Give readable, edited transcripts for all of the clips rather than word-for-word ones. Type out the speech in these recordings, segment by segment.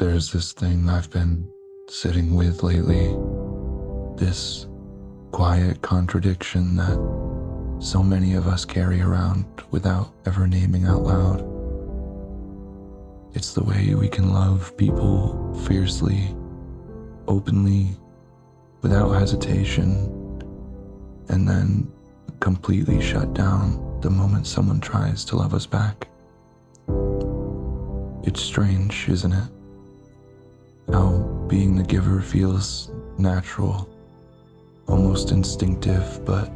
There's this thing I've been sitting with lately, this quiet contradiction that so many of us carry around without ever naming out loud. It's the way we can love people fiercely, openly, without hesitation, and then completely shut down the moment someone tries to love us back. It's strange, isn't it? How being the giver feels natural, almost instinctive, but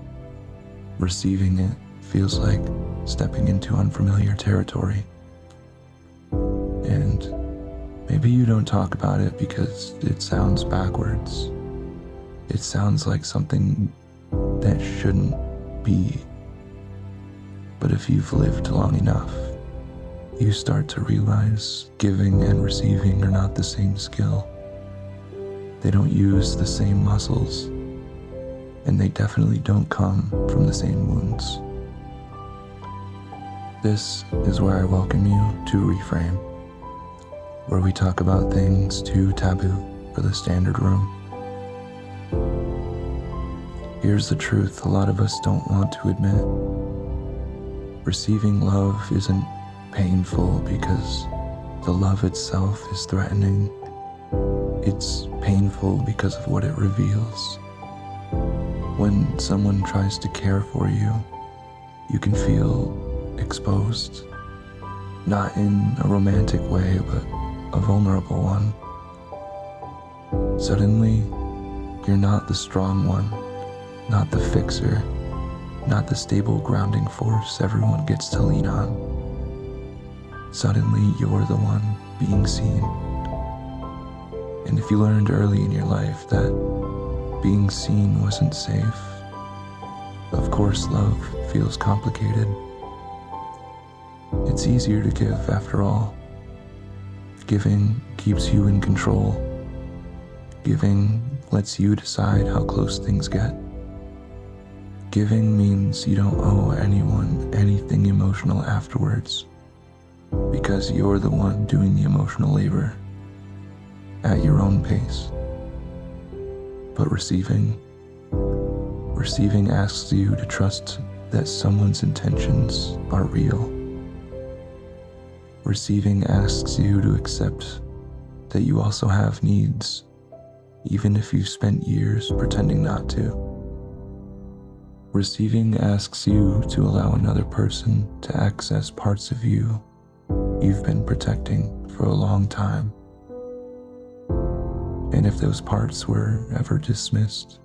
receiving it feels like stepping into unfamiliar territory. And maybe you don't talk about it because it sounds backwards. It sounds like something that shouldn't be. But if you've lived long enough, you start to realize giving and receiving are not the same skill. They don't use the same muscles, and they definitely don't come from the same wounds. This is where I welcome you to Reframe, where we talk about things too taboo for the standard room. Here's the truth a lot of us don't want to admit. Receiving love isn't painful because the love itself is threatening. It's painful because of what it reveals. When someone tries to care for you, you can feel exposed. Not in a romantic way, but a vulnerable one. Suddenly, you're not the strong one, not the fixer, not the stable grounding force everyone gets to lean on. Suddenly, you're the one being seen. And if you learned early in your life that being seen wasn't safe, of course love feels complicated. It's easier to give after all. Giving keeps you in control. Giving lets you decide how close things get. Giving means you don't owe anyone anything emotional afterwards, because you're the one doing the emotional labor at your own pace. But receiving asks you to trust that someone's intentions are real. Receiving asks you to accept that you also have needs, even if you've spent years pretending not to. Receiving asks you to allow another person to access parts of you you've been protecting for a long time. And if those parts were ever dismissed,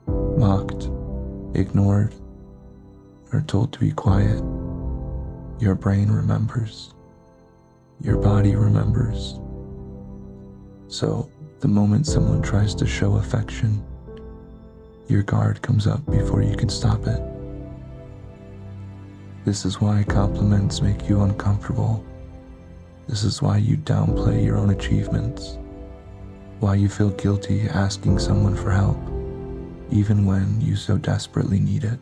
mocked, ignored, or told to be quiet, your brain remembers. Your body remembers. So the moment someone tries to show affection, your guard comes up before you can stop it. This is why compliments make you uncomfortable. This is why you downplay your own achievements. Why you feel guilty asking someone for help, even when you so desperately need it.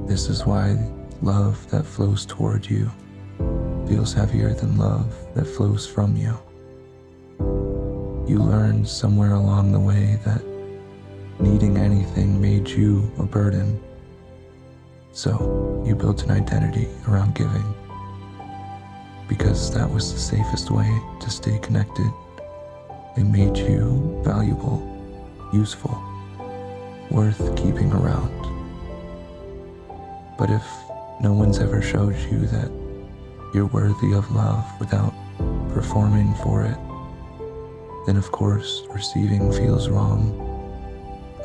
This is why love that flows toward you feels heavier than love that flows from you. You learned somewhere along the way that needing anything made you a burden. So you built an identity around giving, because that was the safest way to stay connected. It made you valuable, useful, worth keeping around. But if no one's ever showed you that you're worthy of love without performing for it, then of course receiving feels wrong.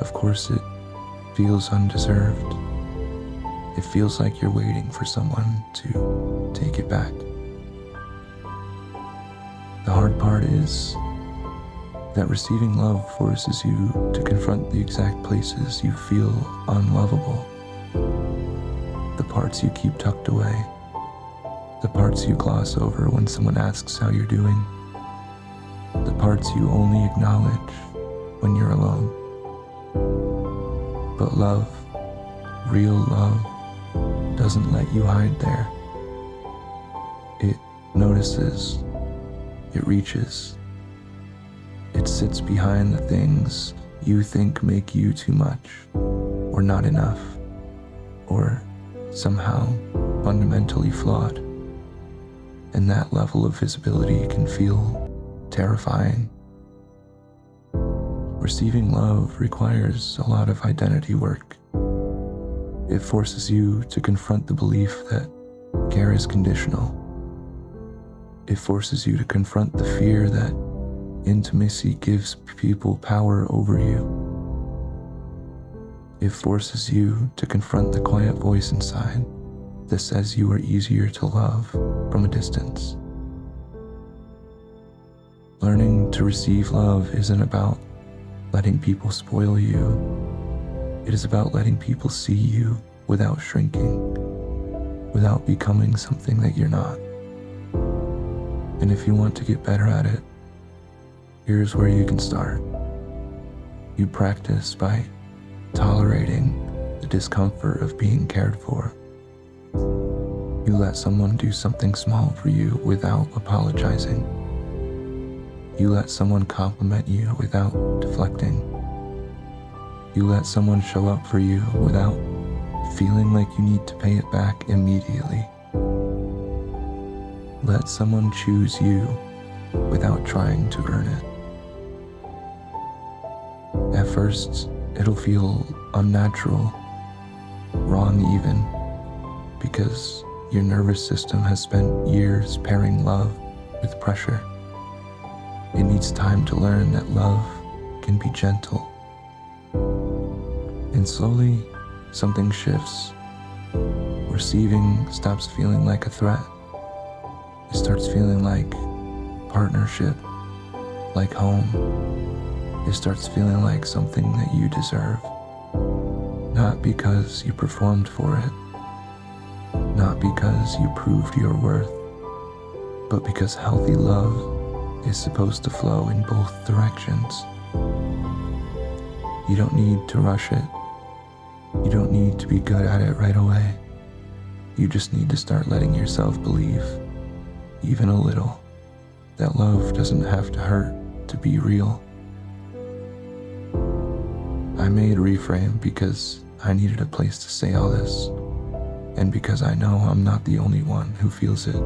Of course it feels undeserved. It feels like you're waiting for someone to take it back. The hard part is that receiving love forces you to confront the exact places you feel unlovable. The parts you keep tucked away. The parts you gloss over when someone asks how you're doing. The parts you only acknowledge when you're alone. But love, real love, doesn't let you hide there. It notices, it reaches, It sits behind the things you think make you too much, or not enough, or somehow fundamentally flawed. And that level of visibility can feel terrifying. Receiving love requires a lot of identity work. It forces you to confront the belief that care is conditional. It forces you to confront the fear that intimacy gives people power over you. It forces you to confront the quiet voice inside that says you are easier to love from a distance. Learning to receive love isn't about letting people spoil you. It is about letting people see you without shrinking, without becoming something that you're not. And if you want to get better at it, here's where you can start. You practice by tolerating the discomfort of being cared for. You let someone do something small for you without apologizing. You let someone compliment you without deflecting. You let someone show up for you without feeling like you need to pay it back immediately. Let someone choose you without trying to earn it. At first, it'll feel unnatural, wrong even, because your nervous system has spent years pairing love with pressure. It needs time to learn that love can be gentle. And slowly, something shifts. Receiving stops feeling like a threat. It starts feeling like partnership, like home. It starts feeling like something that you deserve. Not because you performed for it, not because you proved your worth, but because healthy love is supposed to flow in both directions. You don't need to rush it. You don't need to be good at it right away. You just need to start letting yourself believe, even a little, that love doesn't have to hurt to be real. I made Reframe because I needed a place to say all this, and because I know I'm not the only one who feels it.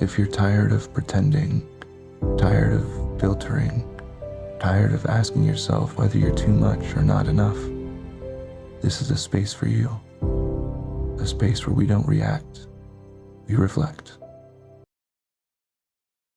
If you're tired of pretending, tired of filtering, tired of asking yourself whether you're too much or not enough, this is a space for you. A space where we don't react, we reflect.